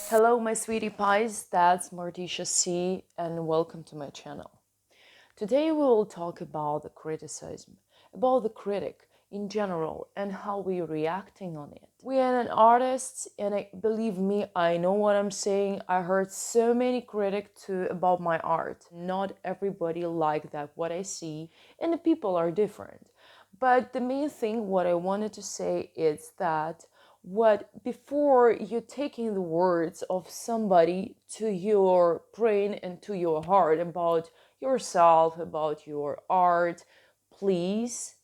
Hello, my sweetie pies, that's Martisha C, and welcome to my channel. Today we will talk about the criticism, about the critic in general, and how we're reacting on it. We are an artist, and believe me, I know what I'm saying. I heard so many critics about my art. Not everybody like that what I see, and the people are different. But the main thing what I wanted to say is that before you're taking the words of somebody to your brain and to your heart about yourself, about your art, please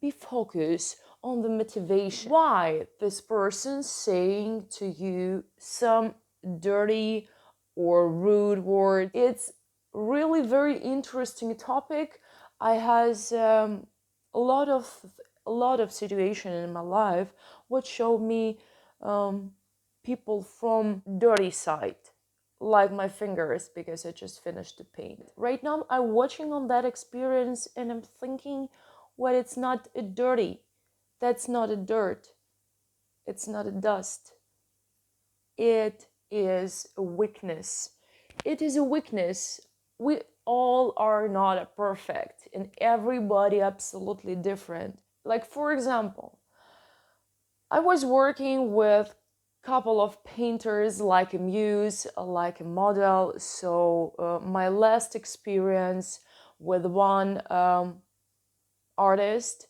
be focused on the motivation. Why this person saying to you some dirty or rude word? It's really very interesting topic. I has a lot of situation in my life what showed me people from dirty side, like my fingers, because I just finished the paint. Right now I'm watching on that experience and I'm thinking, well, it's not a dirty, that's not a dirt, it's not a dust, it is a weakness. It is a weakness. We all are not perfect and everybody absolutely different. Like, for example, I was working with couple of painters, like a muse, like a model. So my last experience with one artist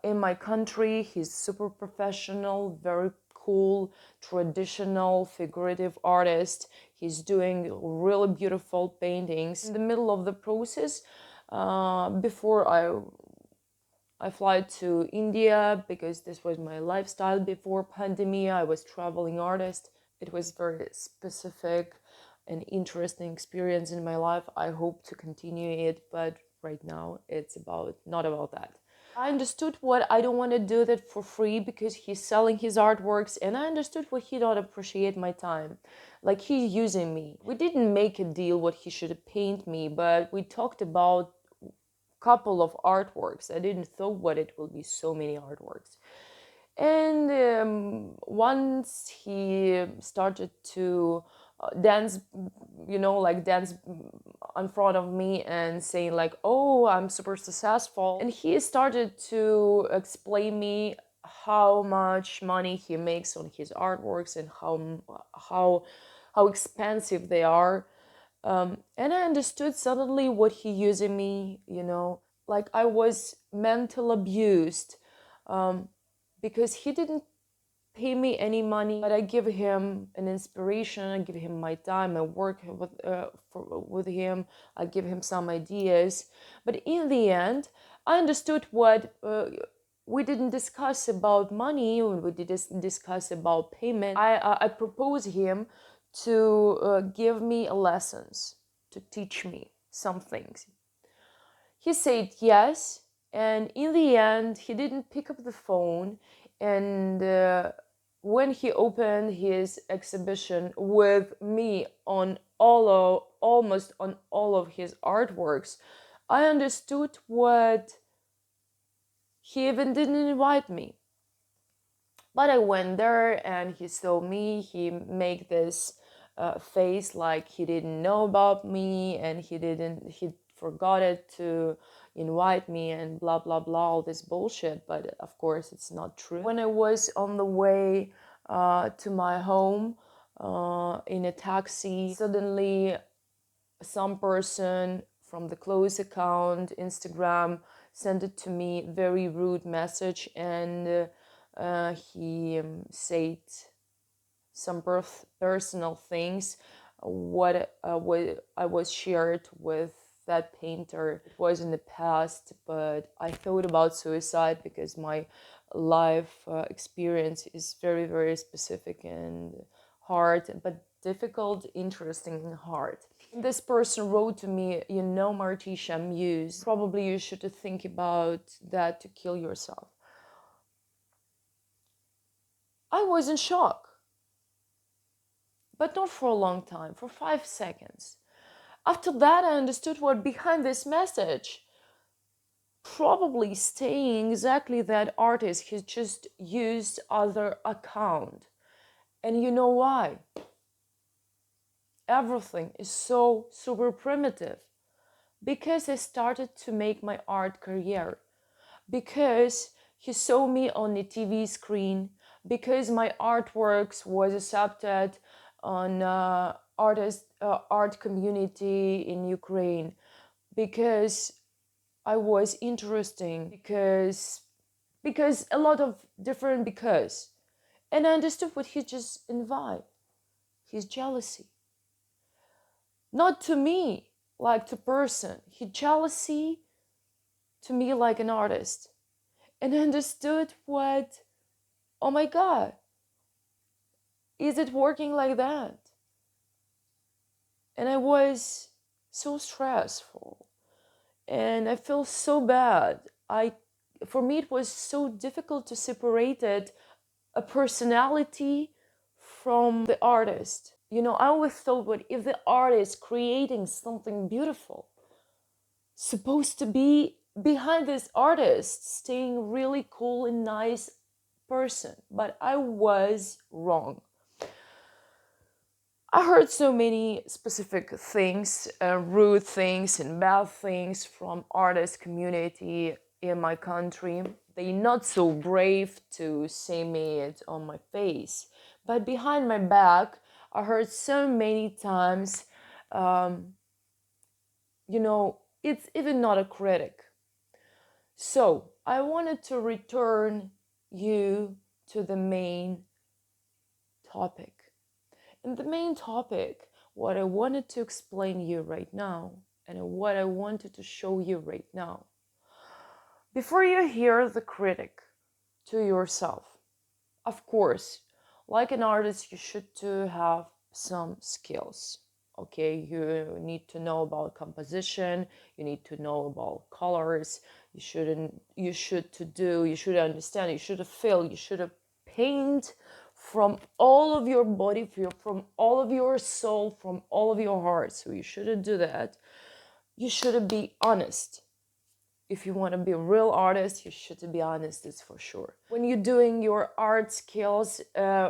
in my country, he's super professional, very cool, traditional, figurative artist. He's doing really beautiful paintings. In the middle of the process, before I fly to India, because this was my lifestyle before pandemic. I was traveling artist. It was very specific and interesting experience in my life. I hope to continue it, but right now it's not about that. I understood what I don't want to do that for free because he's selling his artworks, and I understood what he don't appreciate my time. Like, he's using me. We didn't make a deal what he should paint me, but we talked about couple of artworks. I didn't thought what it will be so many artworks. And once he started to dance, like dance in front of me and saying like, oh, I'm super successful. And he started to explain me how much money he makes on his artworks and how expensive they are. And I understood suddenly what he using me, like I was mental abused, because he didn't pay me any money, but I give him an inspiration, I give him my time, I work with him, I give him some ideas. But in the end, I understood what we didn't discuss about money, we didn't discuss about payment. I proposed him to give me lessons, to teach me some things. He said yes, and in the end, he didn't pick up the phone. And when he opened his exhibition with me on almost on all of his artworks, I understood what he even didn't invite me. But I went there and he saw me, he made this face like he didn't know about me, and he forgot it to invite me and blah blah blah, all this bullshit. But of course it's not true. When I was on the way to my home in a taxi, suddenly some person from the close account Instagram sent it to me, very rude message, and he said some personal things what I was shared with that painter. It was in the past, but I thought about suicide because my life experience is very, very specific and hard, but difficult, interesting, and hard. This person wrote to me, Martisha, muse, probably you should think about that to kill yourself. I was in shock, but not for a long time, for 5 seconds. After that, I understood what behind this message. Probably staying exactly that artist, he just used other account. And you know why? everything is so super primitive, because I started to make my art career, because he saw me on the TV screen, because my artworks was accepted on art community in Ukraine, because I was interesting, because a lot of different because, and I understood what he just invite, his jealousy, not to me like to person, his jealousy to me like an artist, and I understood what, oh my God, is it working like that? And I was so stressful and I feel so bad. For me it was so difficult to separate it, a personality from the artist. I always thought, what if the artist creating something beautiful supposed to be behind this artist staying really cool and nice person? But I was wrong. I heard so many specific things, rude things and bad things from artist community in my country. They not so brave to say me it on my face, but behind my back, I heard so many times, it's even not a critic. So I wanted to return you to the main topic. And the main topic, what I wanted to explain you right now, and what I wanted to show you right now. Before you hear the critic to yourself, of course, like an artist, you should to have some skills. Okay, you need to know about composition, you need to know about colors, you should understand, you should feel, you should paint from all of your body, from all of your soul, from all of your heart. So you shouldn't do that. You should be honest. If you want to be a real artist, you should be honest, that's for sure. When you're doing your art skills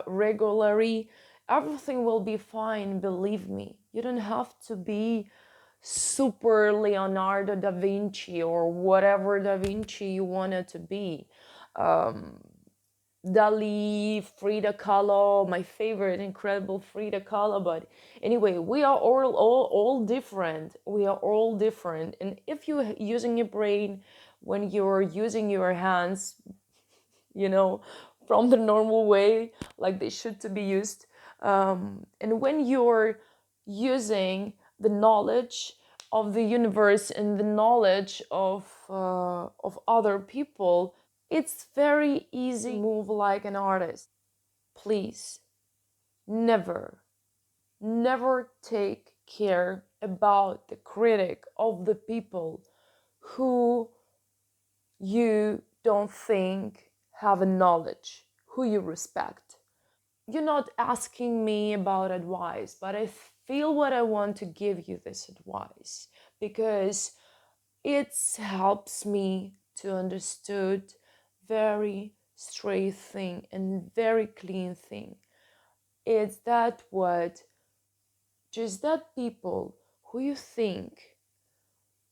regularly, everything will be fine, believe me. You don't have to be super Leonardo da Vinci or whatever da Vinci you wanted to be. Dali, Frida Kahlo, my favorite, incredible Frida Kahlo. But anyway, we are all different. We are all different. And if you're using your brain when you're using your hands, from the normal way, like they should to be used, and when you're using the knowledge of the universe and the knowledge of other people, it's very easy to move like an artist. Please, never, never take care about the critic of the people who you don't think have a knowledge, who you respect. You're not asking me about advice, but I feel what I want to give you this advice because it helps me to understood very straight thing and very clean thing. It's that what just that people who you think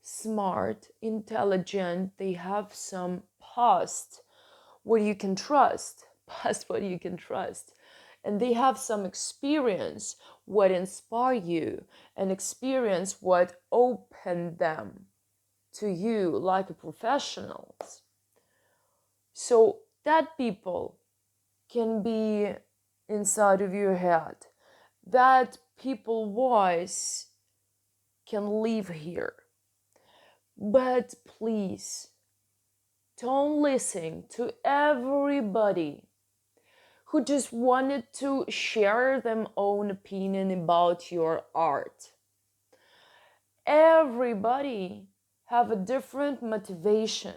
smart, intelligent, they have some past what you can trust, past what you can trust, and they have some experience what inspire you, and experience what open them to you like a professionals. So that people can be inside of your head. That people voice can live here. But please, don't listen to everybody who just wanted to share their own opinion about your art. Everybody have a different motivation.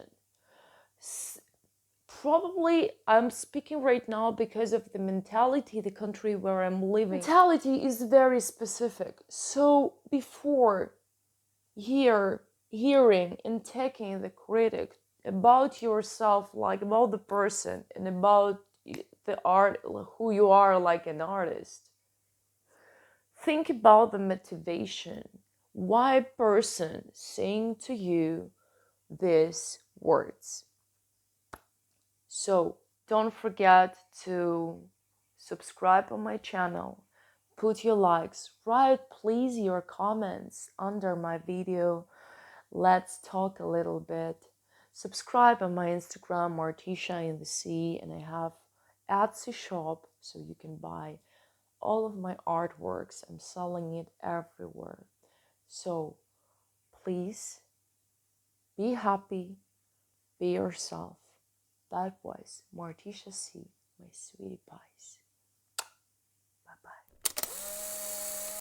Probably I'm speaking right now because of the mentality, the country where I'm living. Mentality is very specific. So before hearing and taking the critic about yourself, like about the person and about the art, who you are like an artist, think about the motivation. Why person saying to you these words? So don't forget to subscribe on my channel, put your likes, write please your comments under my video. Let's talk a little bit. Subscribe on my Instagram, Martisha in the Sea, and I have Etsy shop so you can buy all of my artworks. I'm selling it everywhere. So please be happy, be yourself. That was Martisha C, my sweetie pies.